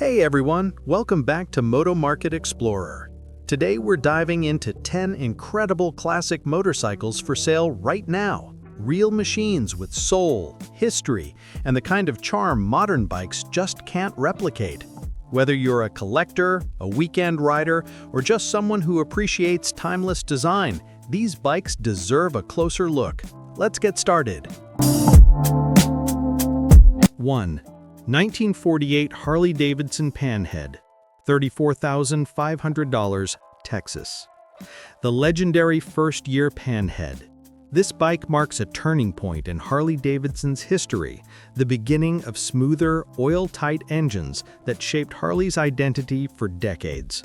Hey everyone, welcome back to Moto Market Explorer. Today we're diving into 10 incredible classic motorcycles for sale right now. Real machines with soul, history, and the kind of charm modern bikes just can't replicate. Whether you're a collector, a weekend rider, or just someone who appreciates timeless design, these bikes deserve a closer look. Let's get started. 1. 1948 Harley-Davidson Panhead, $34,500, Texas. The legendary first-year Panhead. This bike marks a turning point in Harley-Davidson's history, the beginning of smoother, oil-tight engines that shaped Harley's identity for decades.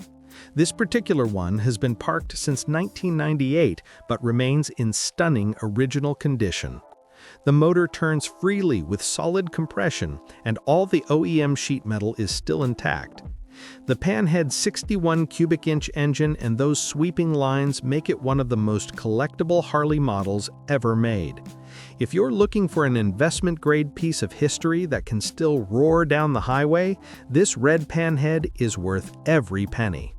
This particular one has been parked since 1998 but remains in stunning original condition. The motor turns freely with solid compression, and all the OEM sheet metal is still intact. The Panhead's 61 cubic inch engine and those sweeping lines make it one of the most collectible Harley models ever made. If you're looking for an investment-grade piece of history that can still roar down the highway, this red Panhead is worth every penny.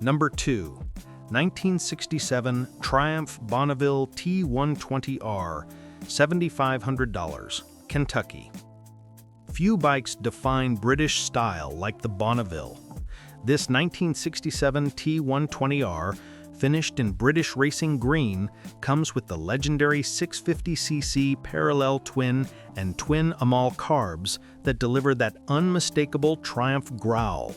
Number 2. 1967 Triumph Bonneville T120R, $7,500, Kentucky. Few bikes define British style like the Bonneville. This 1967 T120R, finished in British racing green, comes with the legendary 650cc parallel twin and twin Amal carbs that deliver that unmistakable Triumph growl.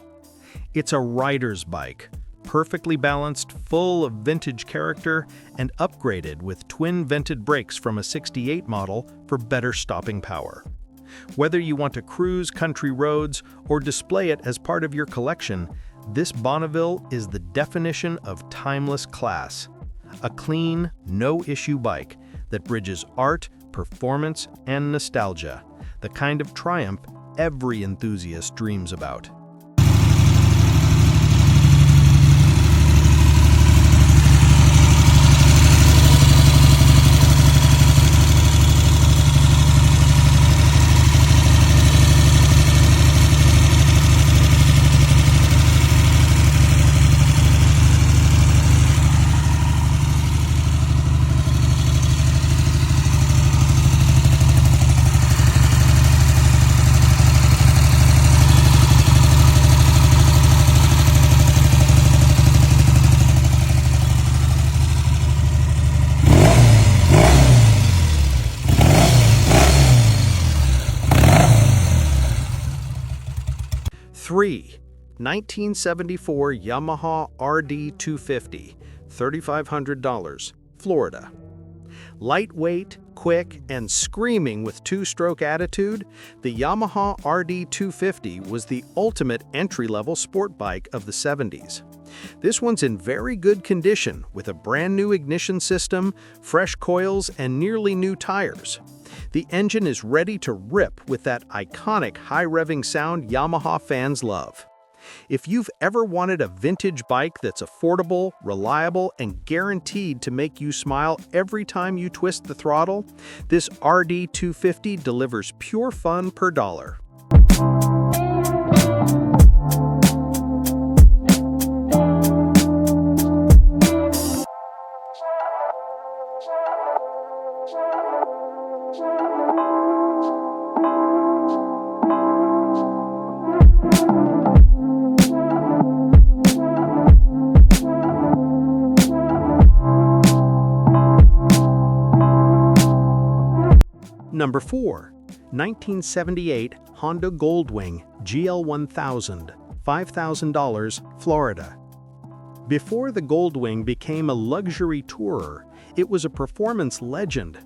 It's a rider's bike, perfectly balanced, full of vintage character, and upgraded with twin-vented brakes from a '68 model for better stopping power. Whether you want to cruise country roads or display it as part of your collection, this Bonneville is the definition of timeless class. A clean, no-issue bike that bridges art, performance, and nostalgia, the kind of Triumph every enthusiast dreams about. Three. 1974 Yamaha RD250, $3,500, Florida. Lightweight, quick, and screaming with two-stroke attitude, the Yamaha RD250 was the ultimate entry-level sport bike of the 70s. This one's in very good condition with a brand new ignition system, fresh coils, and nearly new tires. The engine is ready to rip with that iconic high-revving sound Yamaha fans love. If you've ever wanted a vintage bike that's affordable, reliable, and guaranteed to make you smile every time you twist the throttle, this RD250 delivers pure fun per dollar. Number 4. 1978 Honda Goldwing GL1000, $5,000, Florida. Before the Goldwing became a luxury tourer, it was a performance legend.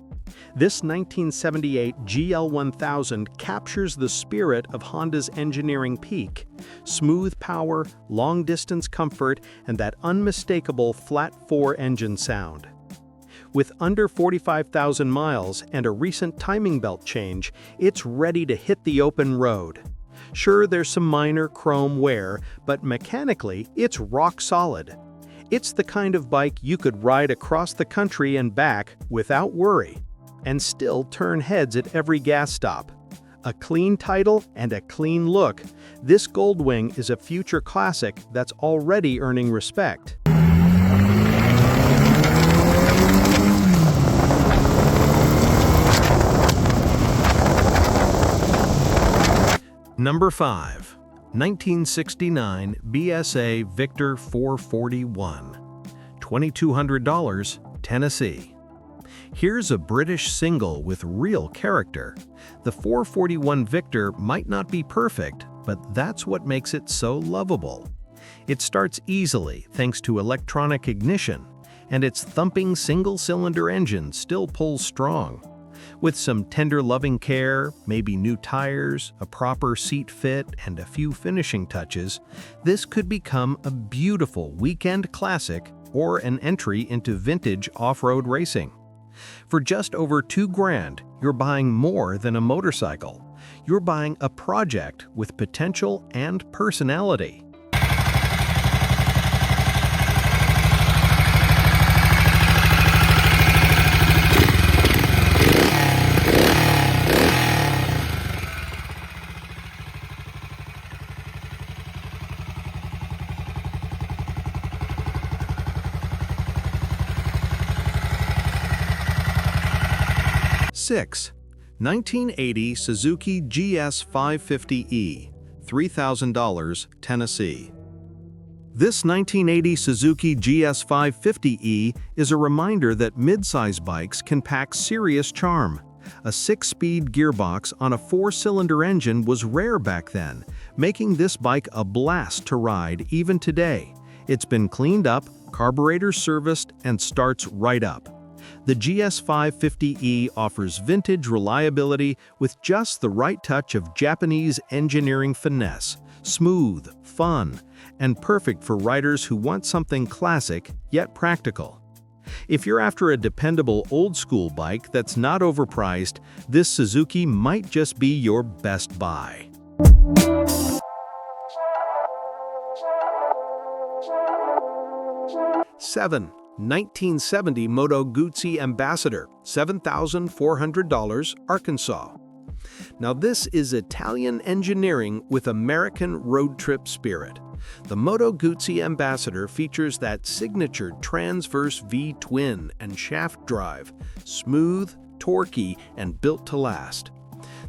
This 1978 GL1000 captures the spirit of Honda's engineering peak: smooth power, long-distance comfort, and that unmistakable flat-4 engine sound. With under 45,000 miles and a recent timing belt change, it's ready to hit the open road. Sure, there's some minor chrome wear, but mechanically, it's rock solid. It's the kind of bike you could ride across the country and back without worry, and still turn heads at every gas stop. A clean title and a clean look, this Goldwing is a future classic that's already earning respect. Number 5. 1969 BSA Victor 441. $2,200, Tennessee. Here's a British single with real character. The 441 Victor might not be perfect, but that's what makes it so lovable. It starts easily thanks to electronic ignition, and its thumping single-cylinder engine still pulls strong. With some tender loving care, maybe new tires, a proper seat fit, and a few finishing touches, this could become a beautiful weekend classic or an entry into vintage off-road racing. For just over $2,000, you're buying more than a motorcycle. You're buying a project with potential and personality. Six. 1980 Suzuki GS550E, $3,000, Tennessee. This 1980 Suzuki GS550E is a reminder that midsize bikes can pack serious charm. A 6-speed gearbox on a 4-cylinder engine was rare back then, making this bike a blast to ride even today. It's been cleaned up, carburetor serviced, and starts right up. The GS550E offers vintage reliability with just the right touch of Japanese engineering finesse, smooth, fun, and perfect for riders who want something classic yet practical. If you're after a dependable old-school bike that's not overpriced, this Suzuki might just be your best buy. 7. 1970 Moto Guzzi Ambassador, $7,400, Arkansas. Now this is Italian engineering with American road trip spirit. The Moto Guzzi Ambassador features that signature transverse V-twin and shaft drive, smooth, torquey, and built to last.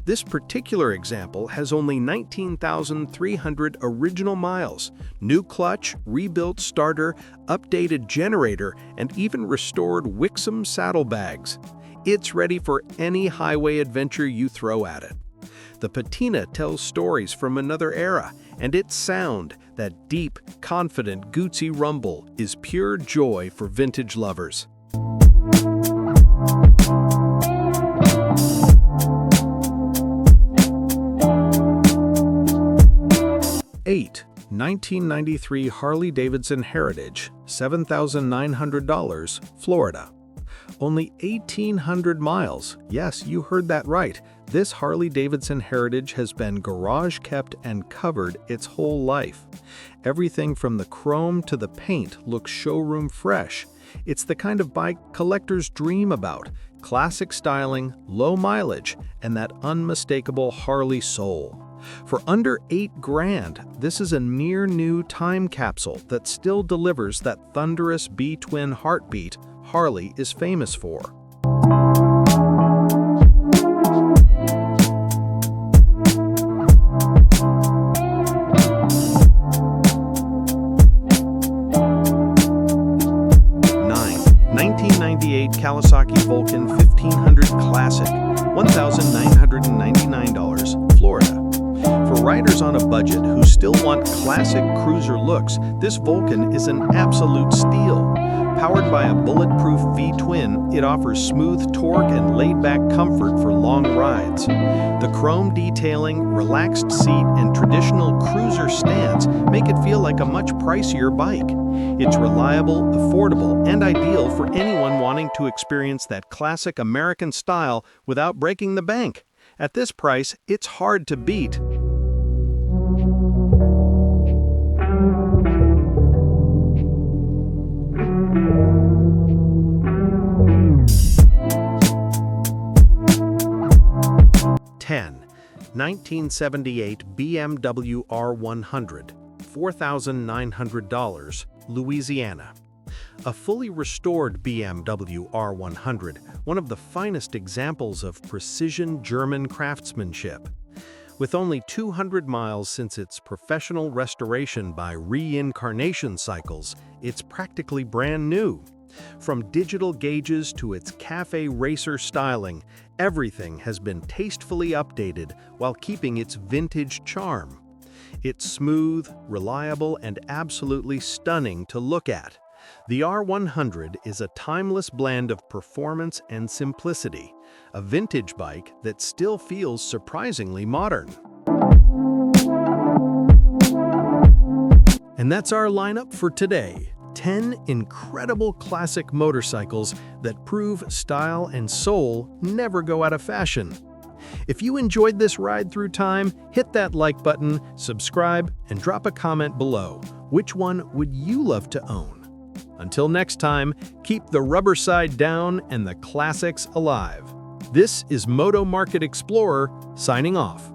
This particular example has only 19,300 original miles, new clutch, rebuilt starter, updated generator, and even restored Wixom saddlebags. It's ready for any highway adventure you throw at it. The patina tells stories from another era, and its sound, that deep, confident Guzzi rumble, is pure joy for vintage lovers. 8. 1993 Harley-Davidson Heritage, $7,900, Florida. Only 1,800 miles. Yes, you heard that right. This Harley-Davidson Heritage has been garage kept and covered its whole life. Everything from the chrome to the paint looks showroom fresh. It's the kind of bike collectors dream about. Classic styling, low mileage, and that unmistakable Harley soul. For under $8,000, this is a near new time capsule that still delivers that thunderous B-twin heartbeat Harley is famous for. 1998 Kawasaki Vulcan 1500 Classic, $1,999, Florida. For riders on a budget who still want classic cruiser looks, this Vulcan is an absolute steal. Powered by a bulletproof V-twin, it offers smooth torque and laid-back comfort for long rides. The chrome detailing, relaxed seat, and traditional cruiser stance make it feel like a much pricier bike. It's reliable, affordable, and ideal for anyone wanting to experience that classic American style without breaking the bank. At this price, it's hard to beat. 1978 BMW R100, $4,900, Louisiana. A fully restored BMW R100, one of the finest examples of precision German craftsmanship. With only 200 miles since its professional restoration by reincarnation cycles, it's practically brand new. From digital gauges to its cafe racer styling, everything has been tastefully updated while keeping its vintage charm. It's smooth, reliable, and absolutely stunning to look at. The R100 is a timeless blend of performance and simplicity, a vintage bike that still feels surprisingly modern. And that's our lineup for today. 10 incredible classic motorcycles that prove style and soul never go out of fashion. If you enjoyed this ride through time, hit that like button, subscribe, and drop a comment below. Which one would you love to own? Until next time, keep the rubber side down and the classics alive. This is Moto Market Explorer signing off.